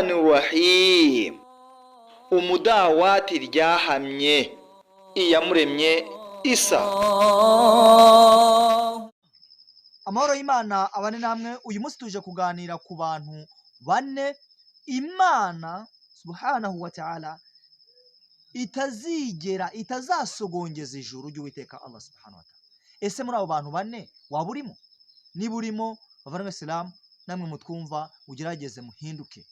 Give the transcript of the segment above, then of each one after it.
Bismillahirrahmanirrahim. Umudawati ryahamye iyamuremye Isa. Amahoro y'Imana abane namwe. Uyu munsi tuje kuganira ku bantu bane Imana subhanahu wa ta'ala itazasogongeza ijuru ry'Uwiteka Allah subhanahu wa ta'ala. Ese muri abo bantu bane waba urimo? Niba urimo bavandimwe Islam, namwe mutwumva ugerageze muhinduke.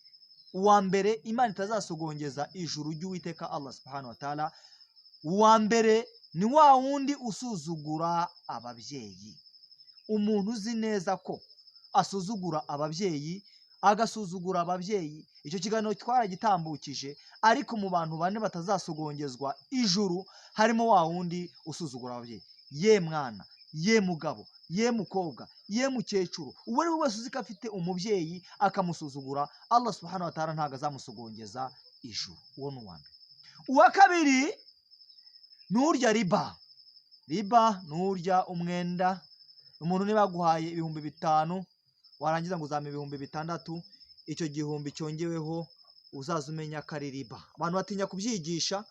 Uwa mbere Imana itazasogongeza ijuru ry'Uwiteka Allah subhanahu wa ta'ala, uwa mbere ni wa wundi usuzugura ababyeyi. Umuntu uzi neza ko asuzugura ababyeyi, agasuzugura ababyeyi, icyo kiganiro twaragitambukije, ariko mu bantu bane batazasogongezwa ijuru harimo wa wundi usuzugura ababyeyi. Ye mwana, ye mugabo, ye mukobwa, ye mukecuru, uwo ari we wese uzi ko afite umubyeyi akamusuzugura, Allah subhanahu wa ta'ala ntabwo azamusogongeza ijuru. Uwo ni uwa mbere. Uwa kabiri ni urya riba. Riba ni urya umwenda. Umuntu niba aguhaye 5,000 warangiza ngo uzame 6,000, icyo gihumbi cyongeweho uzaza umenya ko ari riba. Abantu batinya kubyigisha,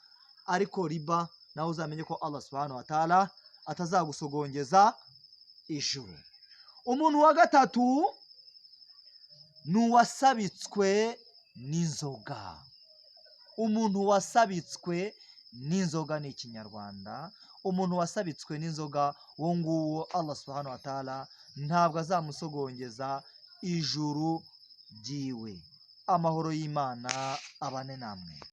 ariko riba nawe uzamenye ko Allah subhanahu wa ta'ala atazagusogongeza ijuru. Umuntu wa gatatu ni uwasabitswe n'inzoga. Umuntu wasabitswe n'inzoga ni Ikinyarwanda. Umuntu wasabitswe n'inzoga, uwo nguwo Allah subhanahu wa ta'ala ntabwo azamusogongeza ijuru ryiwe. Amahoro y'Imana abane namwe.